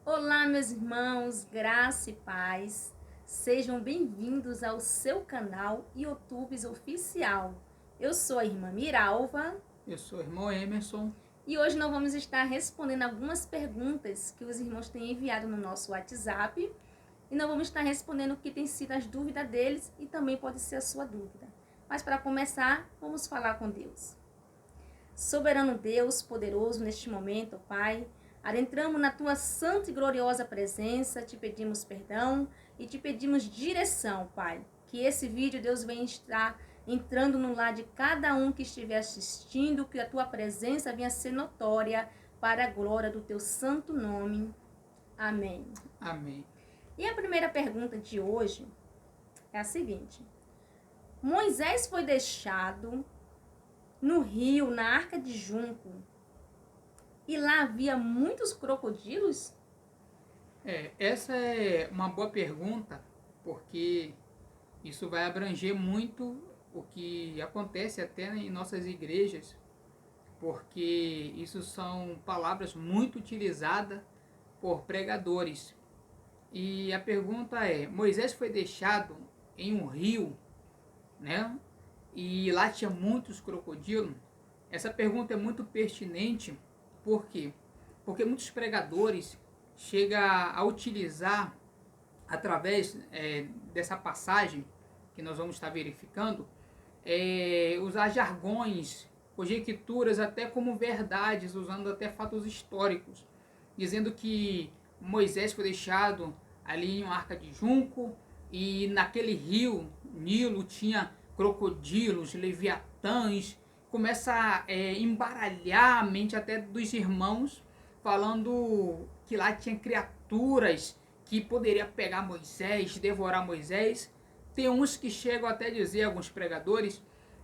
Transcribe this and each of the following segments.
Olá, meus irmãos, graça e paz. Sejam bem-vindos ao seu canal YouTube Oficial. Eu sou a irmã Miralva Eu sou o irmão Emerson. e hoje nós vamos estar respondendo algumas perguntas que os irmãos têm enviado no nosso WhatsApp e nós vamos estar respondendo o que tem sido as dúvidas deles e também pode ser a sua dúvida. Mas para começar, vamos falar com Deus. Soberano Deus, poderoso neste momento, Pai, adentramos na tua santa e gloriosa presença, te pedimos perdão e te pedimos direção, Pai. Que esse vídeo, Deus, venha estar entrando no lar de cada um que estiver assistindo, que a tua presença venha ser notória para a glória do teu santo nome. Amém. Amém. E a primeira pergunta de hoje é a seguinte: Moisés foi deixado no rio, na arca de junco, e lá havia muitos crocodilos? Essa é uma boa pergunta, porque isso vai abranger muito o que acontece até em nossas igrejas, porque isso são palavras muito utilizadas por pregadores. E a pergunta é: Moisés foi deixado em um rio, né? E lá tinha muitos crocodilos? Essa pergunta é muito pertinente, por quê? Porque muitos pregadores chegam a utilizar, através dessa passagem que nós vamos estar verificando, usar jargões, conjecturas até como verdades, usando até fatos históricos, dizendo que Moisés foi deixado ali em uma arca de junco e naquele rio Nilo tinha crocodilos, leviatãs. Começa a embaralhar a mente até dos irmãos, falando que lá tinha criaturas que poderia pegar Moisés, devorar Moisés. Tem uns que chegam até a dizer, alguns pregadores,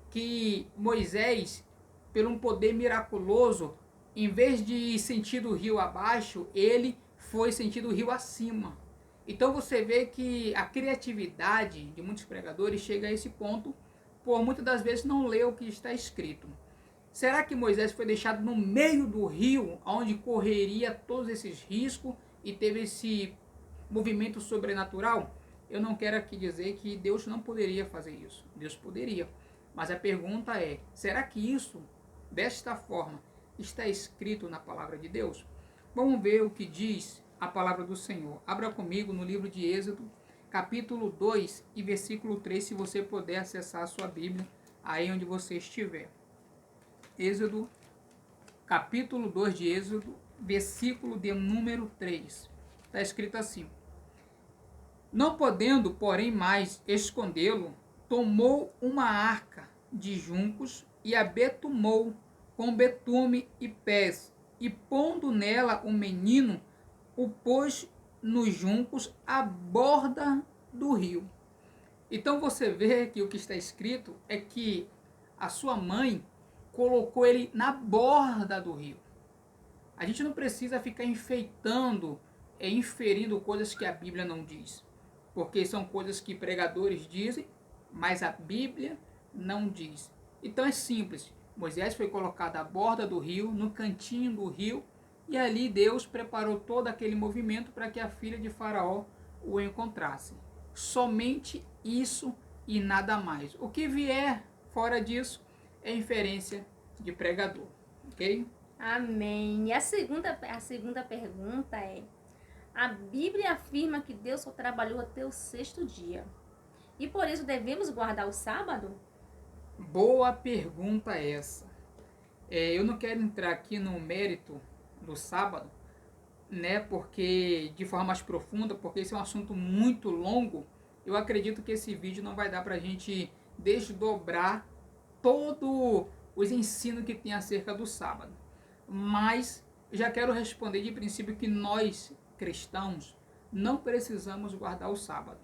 que Moisés, pelo um poder miraculoso, em vez de sentir o rio abaixo, ele foi sentir o rio acima. Então você vê que a criatividade de muitos pregadores chega a esse ponto, por muitas das vezes não ler o que está escrito. Será que Moisés foi deixado no meio do rio, onde correria todos esses riscos e teve esse movimento sobrenatural? Eu não quero aqui dizer que Deus não poderia fazer isso. Deus poderia. Mas a pergunta é: será que isso, desta forma, está escrito na palavra de Deus? Vamos ver o que diz a palavra do Senhor. Abra comigo no livro de Êxodo, capítulo 2 e versículo 3, se você puder acessar a sua Bíblia aí onde você estiver. Êxodo, capítulo 2 de Êxodo, versículo de número 3. Está escrito assim: Não podendo, porém, mais escondê-lo, tomou uma arca de juncos e a betumou com betume e pés, e pondo nela o menino, o pôs nos juncos à borda do rio. Então você vê que o que está escrito é que a sua mãe colocou ele na borda do rio. A gente não precisa ficar enfeitando, inferindo coisas que a Bíblia não diz, porque são coisas que pregadores dizem, mas a Bíblia não diz. Então é simples. Moisés foi colocado à borda do rio, no cantinho do rio, e ali Deus preparou todo aquele movimento para que a filha de Faraó o encontrasse. Somente isso e nada mais. O que vier fora disso é inferência de pregador, ok? Amém. E a segunda pergunta é: a Bíblia afirma que Deus só trabalhou até o sexto dia. E por isso devemos guardar o sábado? Boa pergunta essa. Eu não quero entrar aqui no mérito do sábado, né? Porque de forma mais profunda, porque esse é um assunto muito longo. Eu acredito que esse vídeo não vai dar para a gente desdobrar todo os ensinos que tem acerca do sábado. Mas já quero responder de princípio que nós cristãos não precisamos guardar o sábado.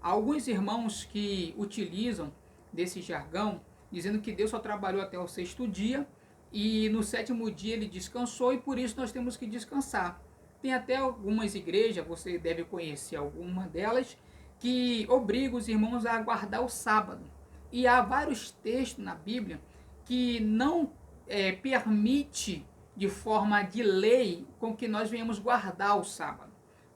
Há alguns irmãos que utilizam desse jargão, dizendo que Deus só trabalhou até o sexto dia e no sétimo dia ele descansou e por isso nós temos que descansar. Tem até algumas igrejas, você deve conhecer alguma delas, que obrigam os irmãos a guardar o sábado. E há vários textos na Bíblia que não permite de forma de lei com que nós venhamos guardar o sábado.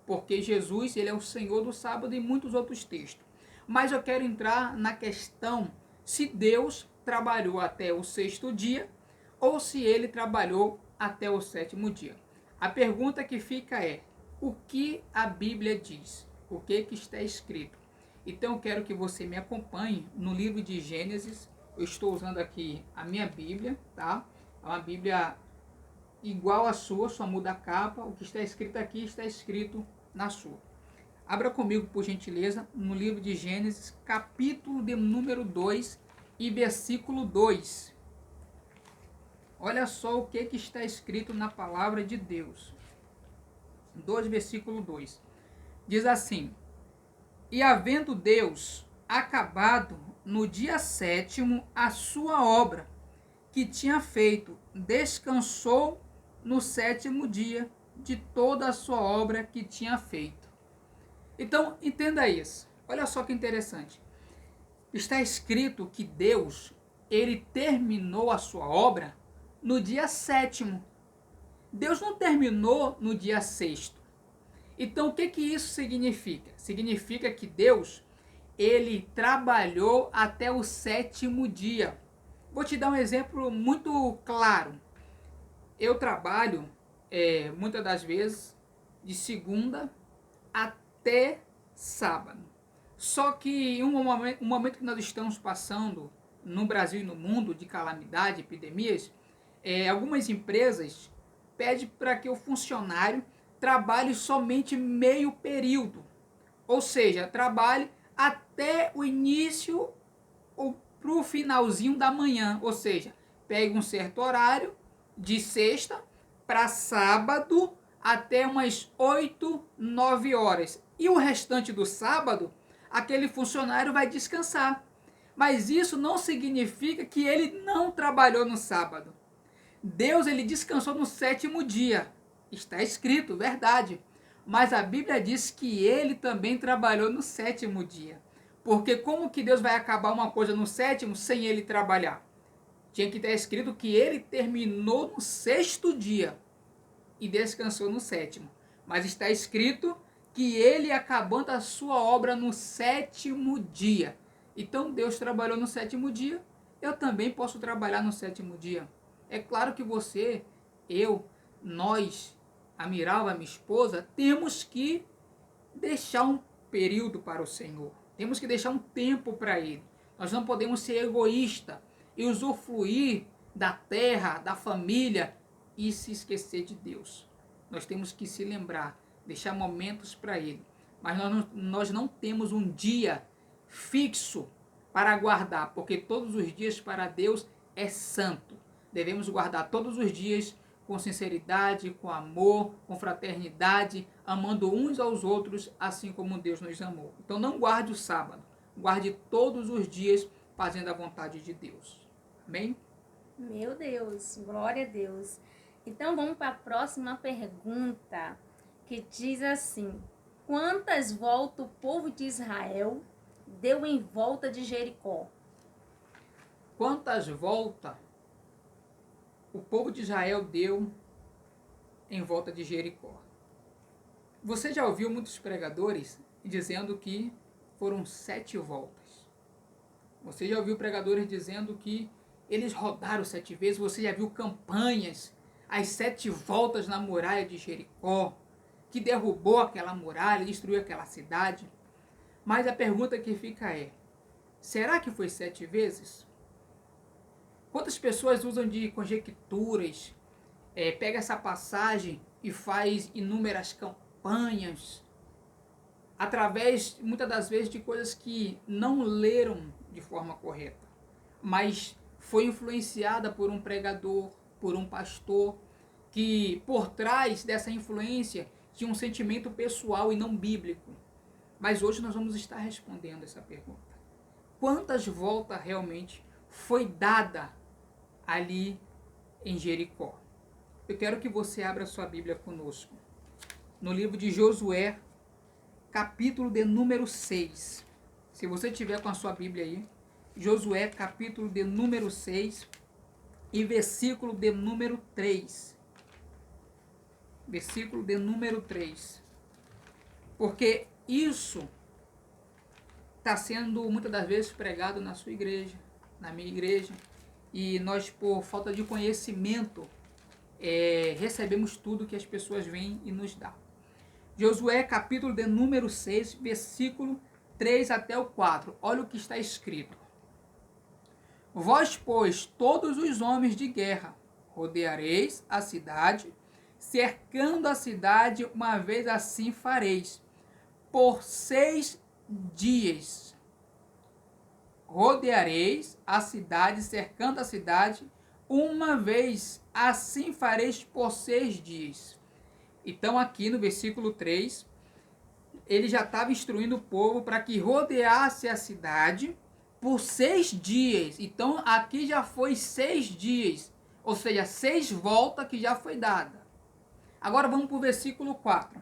porque Jesus ele é o Senhor do sábado e muitos outros textos. Mas eu quero entrar na questão se Deus trabalhou até o sexto dia ou se ele trabalhou até o sétimo dia. A pergunta que fica é: o que a Bíblia diz? O que está escrito? Então eu quero que você me acompanhe no livro de Gênesis. Eu estou usando aqui a minha Bíblia, tá? É uma Bíblia igual à sua, só muda a capa. O que está escrito aqui está escrito na sua. Abra comigo, por gentileza, no livro de Gênesis, capítulo de número 2 e versículo 2. Olha só o que está escrito na palavra de Deus. 2, versículo 2. Diz assim: E havendo Deus acabado no dia sétimo a sua obra que tinha feito, descansou no sétimo dia de toda a sua obra que tinha feito. Então, entenda isso. Olha só que interessante. Está escrito que Deus, ele terminou a sua obra no dia sétimo. Deus não terminou no dia sexto. Então, o que isso significa? Significa que Deus, ele trabalhou até o sétimo dia. Vou te dar um exemplo muito claro. Eu trabalho, muitas das vezes, de segunda até sábado. Só que em um momento que nós estamos passando no Brasil e no mundo de calamidade, epidemias, algumas empresas pedem para que o funcionário trabalhe somente meio período. Ou seja, trabalhe até o início ou para o finalzinho da manhã. Ou seja, pegue um certo horário de sexta para sábado até umas 8, 9 horas. E o restante do sábado, aquele funcionário vai descansar. Mas isso não significa que ele não trabalhou no sábado. Deus, ele descansou no sétimo dia. Está escrito, verdade. Mas a Bíblia diz que ele também trabalhou no sétimo dia. Porque como que Deus vai acabar uma coisa no sétimo sem ele trabalhar? Tinha que estar escrito que ele terminou no sexto dia e descansou no sétimo. Mas está escrito que ele acabando a sua obra no sétimo dia. Então Deus trabalhou no sétimo dia, eu também posso trabalhar no sétimo dia. É claro que você, eu, nós, a Miralva, minha esposa, temos que deixar um período para o Senhor. Temos que deixar um tempo para Ele. Nós não podemos ser egoístas e usufruir da terra, da família e se esquecer de Deus. Nós temos que se lembrar, deixar momentos para Ele. Mas nós não temos um dia fixo para guardar, porque todos os dias para Deus é santo. Devemos guardar todos os dias com sinceridade, com amor, com fraternidade, amando uns aos outros, assim como Deus nos amou. Então não guarde o sábado, guarde todos os dias fazendo a vontade de Deus. Amém? Meu Deus, glória a Deus. Então vamos para a próxima pergunta, que diz assim: quantas voltas o povo de Israel deu em volta de Jericó? Quantas voltas o povo de Israel deu em volta de Jericó? Você já ouviu muitos pregadores dizendo que foram 7 voltas. Você já ouviu pregadores dizendo que eles rodaram 7 vezes. Você já viu campanhas, as 7 voltas na muralha de Jericó, que derrubou aquela muralha, destruiu aquela cidade. Mas a pergunta que fica é: será que foi 7 vezes? Quantas pessoas usam de conjecturas, pega essa passagem e faz inúmeras campanhas, através, muitas das vezes, de coisas que não leram de forma correta, mas foi influenciada por um pregador, por um pastor, que por trás dessa influência tinha um sentimento pessoal e não bíblico. Mas hoje nós vamos estar respondendo essa pergunta. Quantas voltas realmente foi dada ali em Jericó? Eu quero que você abra sua Bíblia conosco. No livro de Josué, capítulo de número 6. Se você tiver com a sua Bíblia aí, Josué, capítulo de número 6 e versículo de número 3. Versículo de número 3. Porque isso está sendo muitas das vezes pregado na sua igreja, na minha igreja, e nós, por falta de conhecimento, recebemos tudo que as pessoas vêm e nos dão. Josué, capítulo de número 6, versículo 3 até o 4. Olha o que está escrito. Vós, pois, todos os homens de guerra, rodeareis a cidade, cercando a cidade, uma vez assim fareis, por 6 dias. Rodeareis a cidade, cercando a cidade, uma vez assim fareis por 6 dias. Então aqui no versículo 3, ele já estava instruindo o povo para que rodeasse a cidade por 6 dias. Então aqui já foi 6 dias, ou seja, 6 voltas que já foi dada. Agora vamos para o versículo 4.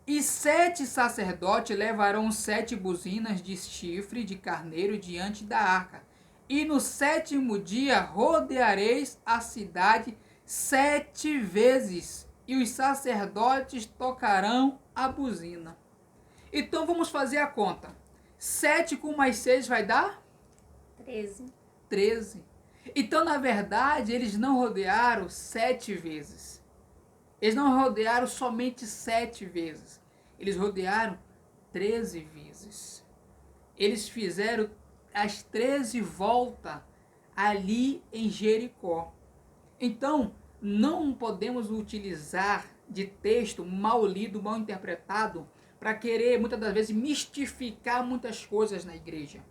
E 7 sacerdotes levarão 7 buzinas de chifre de carneiro diante da arca. E no 7º dia rodeareis a cidade 7 vezes, e os sacerdotes tocarão a buzina. Então vamos fazer a conta. 7 com mais 6 vai dar? 13. Então, na verdade, eles não rodearam 7 vezes. Eles não rodearam somente 7 vezes. Eles rodearam 13 vezes. Eles fizeram as 13 voltas ali em Jericó. Então, não podemos utilizar de texto mal lido, mal interpretado, para querer, muitas das vezes, mistificar muitas coisas na igreja.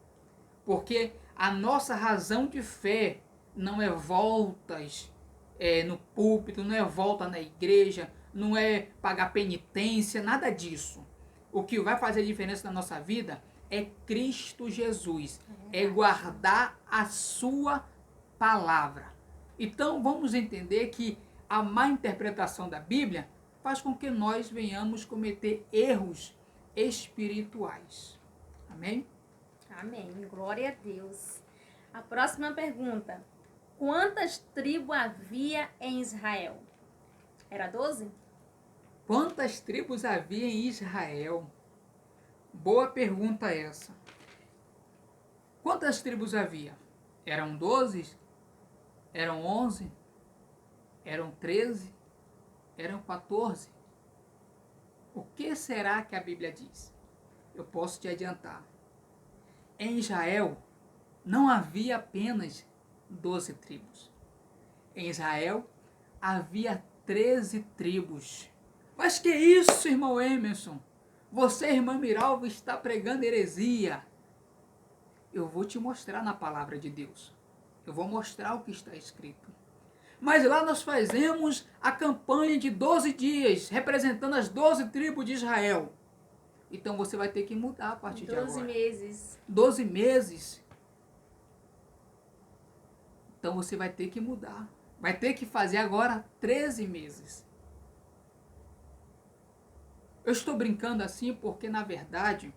Porque a nossa razão de fé não é voltas no púlpito, não é volta na igreja, não é pagar penitência, nada disso. O que vai fazer diferença na nossa vida é Cristo Jesus, é guardar a sua palavra. Então vamos entender que a má interpretação da Bíblia faz com que nós venhamos cometer erros espirituais. Amém? Amém. Glória a Deus. A próxima pergunta. Quantas tribos havia em Israel? Era 12? Quantas tribos havia em Israel? Boa pergunta essa. Quantas tribos havia? Eram 12? Eram 11? Eram 13? Eram 14? O que será que a Bíblia diz? Eu posso te adiantar. Em Israel não havia apenas 12 tribos. Em Israel havia 13 tribos. Mas que isso, irmão Emerson? Você, irmã Miralva, está pregando heresia. Eu vou te mostrar na palavra de Deus. Eu vou mostrar o que está escrito. Mas lá nós fazemos a campanha de 12 dias, representando as 12 tribos de Israel. Então você vai ter que mudar a partir de agora. 12 meses. 12 meses. Então você vai ter que mudar. Vai ter que fazer agora 13 meses. Eu estou brincando assim porque, na verdade,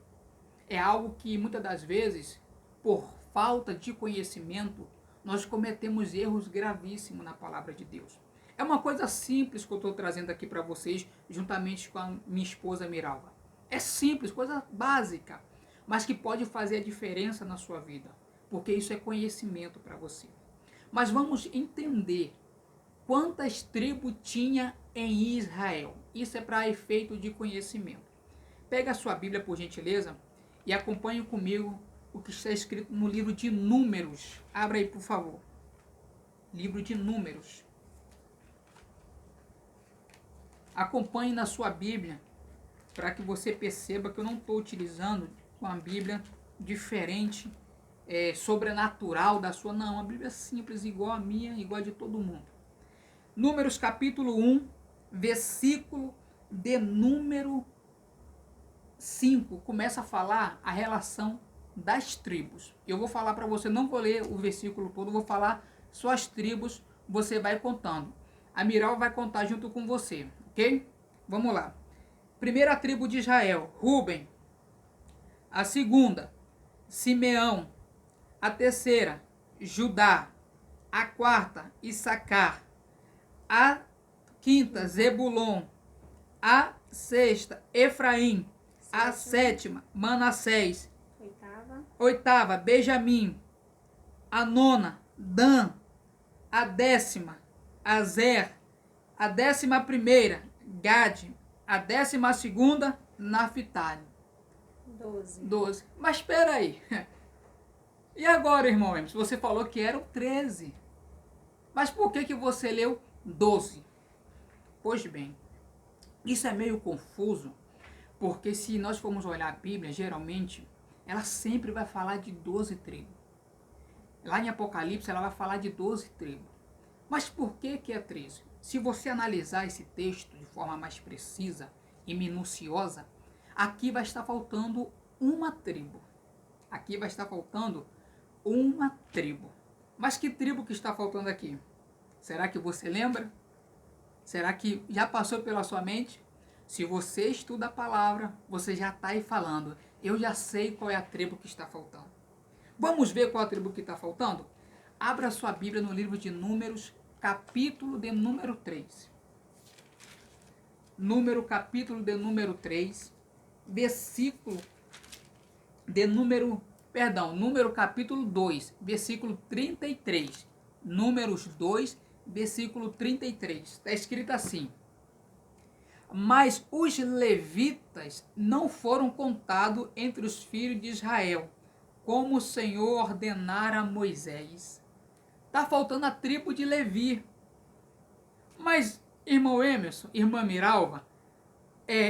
é algo que muitas das vezes, por falta de conhecimento, nós cometemos erros gravíssimos na palavra de Deus. É uma coisa simples que eu estou trazendo aqui para vocês, juntamente com a minha esposa Miralva. É simples, coisa básica, mas que pode fazer a diferença na sua vida, porque isso é conhecimento para você. Mas vamos entender quantas tribos tinha em Israel. Isso é para efeito de conhecimento. Pega a sua Bíblia, por gentileza, e acompanhe comigo o que está escrito no livro de Números. Abra aí, por favor. Livro de Números. Acompanhe na sua Bíblia, para que você perceba que eu não estou utilizando uma Bíblia diferente, sobrenatural da sua. Não, uma Bíblia simples, igual a minha, igual a de todo mundo. Números capítulo 1, versículo de número 5, começa a falar a relação das tribos. Eu vou falar para você, não vou ler o versículo todo, vou falar só as tribos, você vai contando. A Miral vai contar junto com você, ok? Vamos lá. Primeira tribo de Israel, Ruben. A segunda, Simeão. A terceira, Judá. A quarta, Issacar. A quinta, Zebulon. A sexta, Efraim. A Sétima. sétima, Manassés. Oitava. Oitava, Benjamim. A nona, Dan. A décima, Azer. A 11ª, Gade. A 12ª, Naphtali. 12. 12. Mas espera aí. E agora, irmão Emerson? Você falou que eram 13. Mas por que você leu 12? Pois bem, isso é meio confuso, porque se nós formos olhar a Bíblia, geralmente, ela sempre vai falar de 12 tribos. Lá em Apocalipse, ela vai falar de 12 tribos. Mas por que é 13? Se você analisar esse texto de forma mais precisa e minuciosa, aqui vai estar faltando uma tribo. Aqui vai estar faltando uma tribo. Mas que tribo que está faltando aqui? Será que você lembra? Será que já passou pela sua mente? Se você estuda a palavra, você já está aí falando. Eu já sei qual é a tribo que está faltando. Vamos ver qual é a tribo que está faltando? Abra sua Bíblia no livro de Números, capítulo de número 3. Capítulo de número 3, versículo de número capítulo 2, versículo 33. Números 2, versículo 33. Está escrito assim: mas os levitas não foram contados entre os filhos de Israel, como o Senhor ordenara a Moisés. Está faltando a tribo de Levi. Mas, irmão Emerson, irmã Miralva,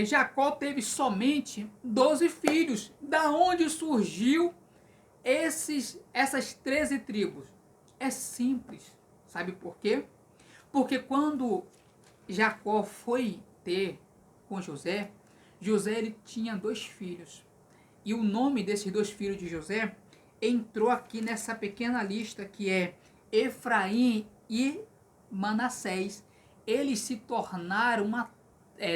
Jacó teve somente 12 filhos. Da onde surgiu essas 13 tribos? É simples. Sabe por quê? Porque quando Jacó foi ter com José, ele tinha 2 filhos. E o nome desses 2 filhos de José entrou aqui nessa pequena lista que é Efraim e Manassés. Eles se tornaram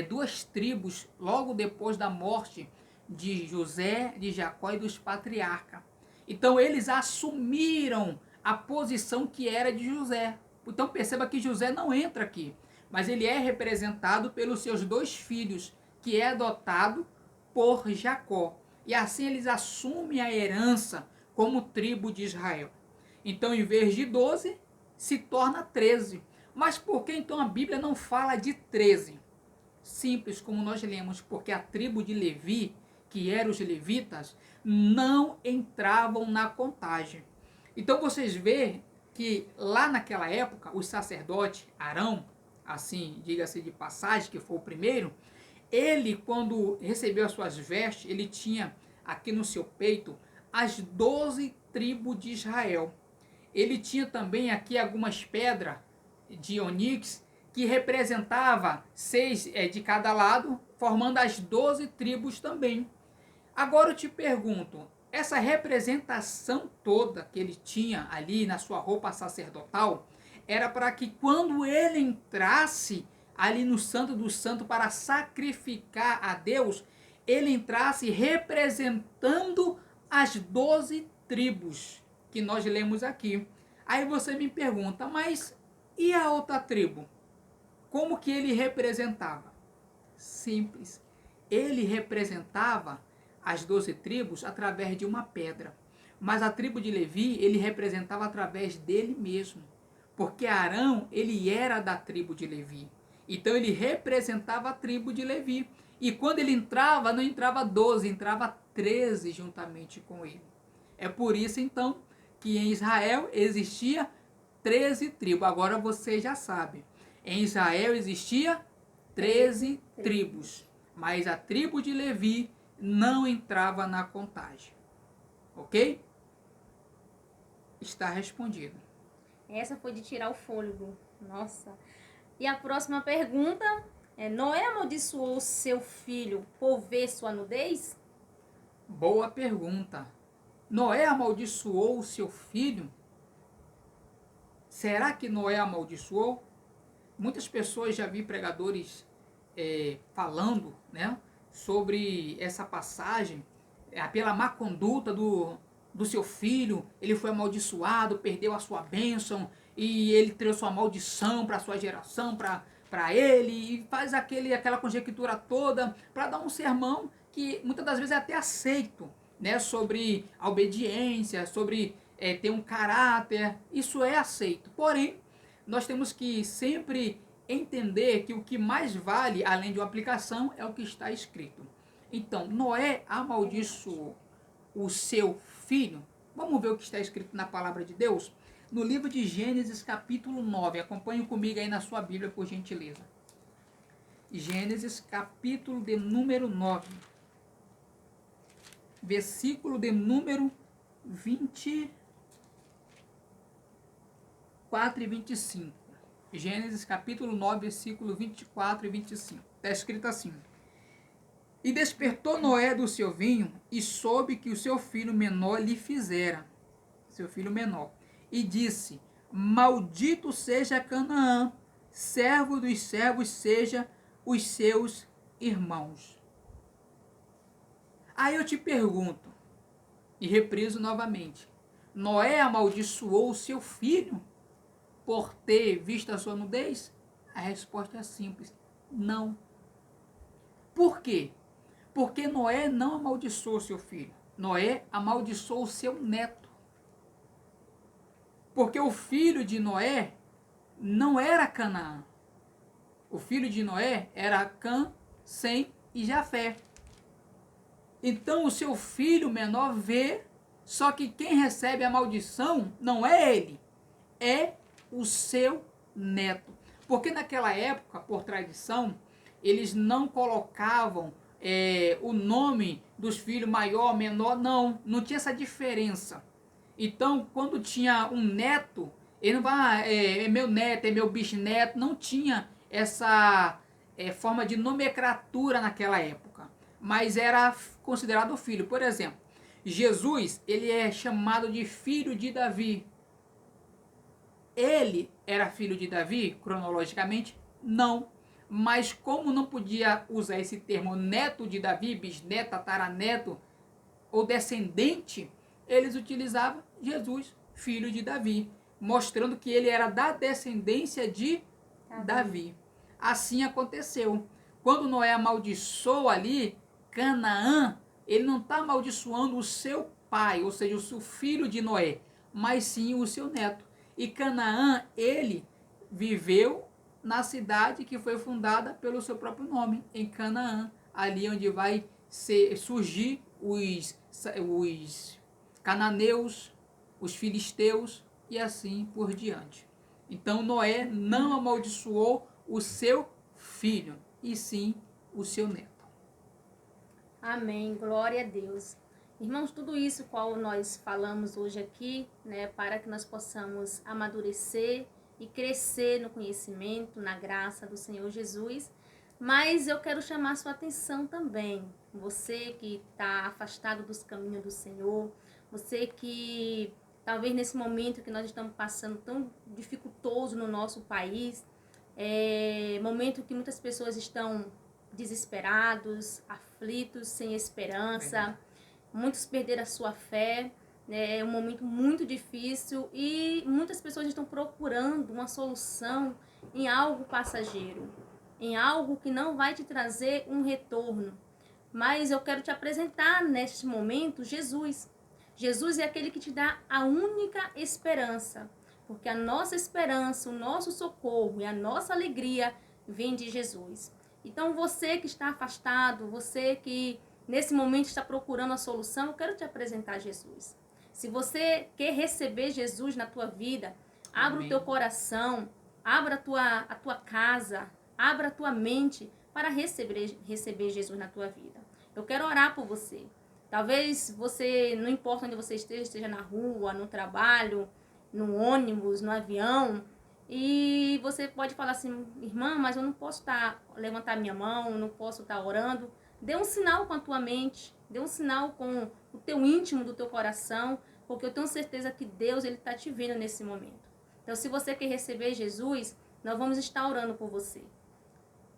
2 tribos logo depois da morte de José, de Jacó e dos patriarcas. Então eles assumiram a posição que era de José. Então perceba que José não entra aqui, mas ele é representado pelos seus 2 filhos, que é adotado por Jacó. E assim eles assumem a herança como tribo de Israel. Então, em vez de 12, se torna 13. Mas por que então a Bíblia não fala de 13? Simples, como nós lemos, porque a tribo de Levi, que eram os levitas, não entravam na contagem. Então vocês veem que lá naquela época, os sacerdotes, Arão, assim, diga-se de passagem, que foi o primeiro, ele, quando recebeu as suas vestes, ele tinha aqui no seu peito as 12 tribos de Israel. Ele tinha também aqui algumas pedras de onix que representava 6 de cada lado, formando as 12 tribos também. Agora eu te pergunto, essa representação toda que ele tinha ali na sua roupa sacerdotal era para que quando ele entrasse ali no Santo do Santo para sacrificar a Deus, ele entrasse representando as 12 tribos que nós lemos aqui. Aí você me pergunta, mas e a outra tribo? Como que ele representava? Simples. Ele representava as 12 tribos através de uma pedra. Mas a tribo de Levi, ele representava através dele mesmo. Porque Arão, ele era da tribo de Levi. Então ele representava a tribo de Levi. E quando ele entrava, não entrava 12, entrava 13 juntamente com ele. É por isso então que em Israel existia 13 tribos. Agora você já sabe. Em Israel existia 13 tribos. Mas a tribo de Levi não entrava na contagem. Ok? Está respondido. Essa foi de tirar o fôlego. Nossa. E a próxima pergunta é: Noé amaldiçoou seu filho por ver sua nudez? Boa pergunta. Noé amaldiçoou o seu filho? Será que Noé amaldiçoou? Muitas pessoas já vi pregadores falando, né, sobre essa passagem, pela má conduta do seu filho, ele foi amaldiçoado, perdeu a sua bênção, e ele trouxe uma maldição para a sua geração, para para ele e faz aquela conjectura toda para dar um sermão que muitas das vezes é até aceito, né, sobre a obediência, sobre ter um caráter, isso é aceito. Porém, nós temos que sempre entender que o que mais vale, além de uma aplicação, é o que está escrito. Então, Noé amaldiçoou o seu filho. Vamos ver o que está escrito na palavra de Deus? No livro de Gênesis, capítulo 9. Acompanhe comigo aí na sua Bíblia, por gentileza. Gênesis, capítulo de número 9. Versículo de número 24 e 25. Gênesis, capítulo 9, versículo 24 e 25. Está escrito assim: E despertou Noé do seu vinho, e soube que o seu filho menor lhe fizera. Seu filho menor. E disse: Maldito seja Canaã, servo dos servos seja os seus irmãos. Aí eu te pergunto, e repriso novamente: Noé amaldiçoou o seu filho por ter visto a sua nudez? A resposta é simples: não. Por quê? Porque Noé não amaldiçoou seu filho. Noé amaldiçoou o seu neto. Porque o filho de Noé não era Canaã. O filho de Noé era Cã, Sem e Jafé. Então o seu filho menor vê, só que quem recebe a maldição não é ele, é o seu neto. Porque naquela época, por tradição, eles não colocavam o nome dos filhos maior, menor, não tinha essa diferença. Então, quando tinha um neto, ele não vai, é meu neto, é meu bisneto, não tinha essa forma de nomenclatura naquela época, mas era considerado filho. Por exemplo, Jesus, ele é chamado de filho de Davi. Ele era filho de Davi, cronologicamente? Não. Mas como não podia usar esse termo neto de Davi, bisneto, tataraneto ou descendente, eles utilizavam Jesus, filho de Davi, mostrando que ele era da descendência de Davi. Assim aconteceu. Quando Noé amaldiçoou ali Canaã, ele não está amaldiçoando o seu pai, ou seja, o seu filho de Noé, mas sim o seu neto. E Canaã, ele viveu na cidade que foi fundada pelo seu próprio nome, em Canaã, ali onde vai surgir os cananeus, os filisteus e assim por diante. Então Noé não amaldiçoou o seu filho, e sim o seu neto. Amém, glória a Deus. Irmãos, tudo isso qual nós falamos hoje aqui, né, para que nós possamos amadurecer e crescer no conhecimento, na graça do Senhor Jesus. Mas eu quero chamar a sua atenção também, você que está afastado dos caminhos do Senhor, você que talvez nesse momento que nós estamos passando tão dificultoso no nosso país, momento que muitas pessoas estão desesperados, aflitos, sem esperança, muitos perderam a sua fé, né? É um momento muito difícil e muitas pessoas estão procurando uma solução em algo passageiro, em algo que não vai te trazer um retorno. Mas eu quero te apresentar neste momento Jesus. Jesus é aquele que te dá a única esperança, porque a nossa esperança, o nosso socorro e a nossa alegria vem de Jesus. Então você que está afastado, você que nesse momento está procurando a solução, eu quero te apresentar Jesus. Se você quer receber Jesus na tua vida, abra o teu coração, abra a tua casa, abra a tua mente para receber Jesus na tua vida. Eu quero orar por você. Talvez você, não importa onde você esteja na rua, no trabalho, no ônibus, no avião, e você pode falar assim: irmã, mas eu não posso levantar minha mão, não posso estar orando. Dê um sinal com a tua mente, dê um sinal com o teu íntimo do teu coração, porque eu tenho certeza que Deus ele está te vendo nesse momento. Então, se você quer receber Jesus, nós vamos estar orando por você.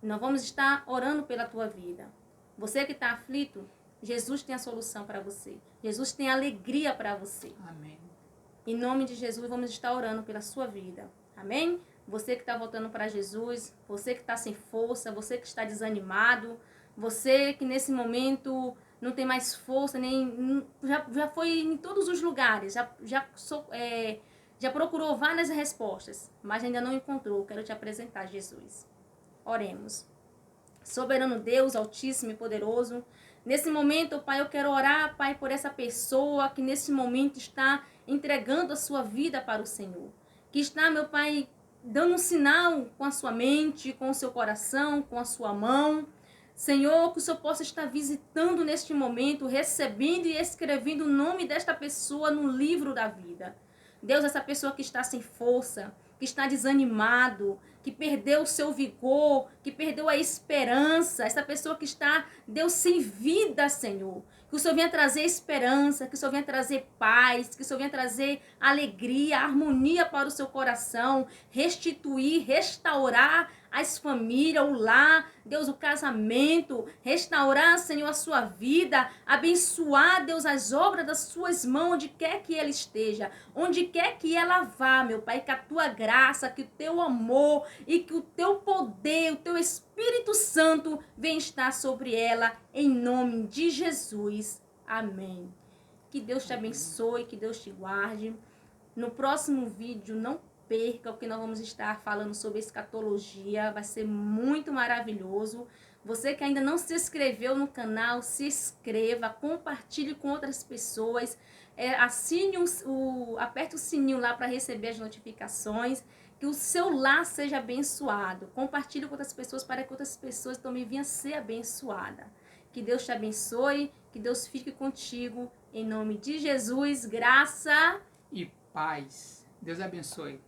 Nós vamos estar orando pela tua vida. Você que está aflito, Jesus tem a solução para você. Jesus tem alegria para você. Amém. Em nome de Jesus, vamos estar orando pela sua vida. Amém? Você que está voltando para Jesus, você que está sem força, você que está desanimado, você que nesse momento não tem mais força, já foi em todos os lugares, já procurou várias respostas, mas ainda não encontrou. Quero te apresentar Jesus. Oremos. Soberano Deus, Altíssimo e Poderoso, nesse momento, Pai, eu quero orar, Pai, por essa pessoa que nesse momento está entregando a sua vida para o Senhor. Que está, meu Pai, dando um sinal com a sua mente, com o seu coração, com a sua mão. Senhor, que o Senhor possa estar visitando neste momento, recebendo e escrevendo o nome desta pessoa no livro da vida. Deus, essa pessoa que está sem força, que está desanimado, que perdeu o seu vigor, que perdeu a esperança, essa pessoa que está, Deus, sem vida, Senhor. Que o Senhor venha trazer esperança, que o Senhor venha trazer paz, que o Senhor venha trazer alegria, harmonia para o seu coração, restituir, restaurar as famílias, o lar, Deus, o casamento, restaurar, Senhor, a sua vida, abençoar, Deus, as obras das suas mãos, onde quer que ela esteja, onde quer que ela vá, meu Pai, que a tua graça, que o teu amor e que o teu poder, o teu Espírito Santo venha estar sobre ela, em nome de Jesus. Amém. Que Deus te abençoe, que Deus te guarde. No próximo vídeo, não perca, o que nós vamos estar falando sobre escatologia, vai ser muito maravilhoso. Você que ainda não se inscreveu no canal, se inscreva, compartilhe com outras pessoas, aperte o sininho lá para receber as notificações, que o seu lar seja abençoado. Compartilhe com outras pessoas para que outras pessoas também venham ser abençoadas. Que Deus te abençoe, que Deus fique contigo, em nome de Jesus, graça e paz. Deus abençoe.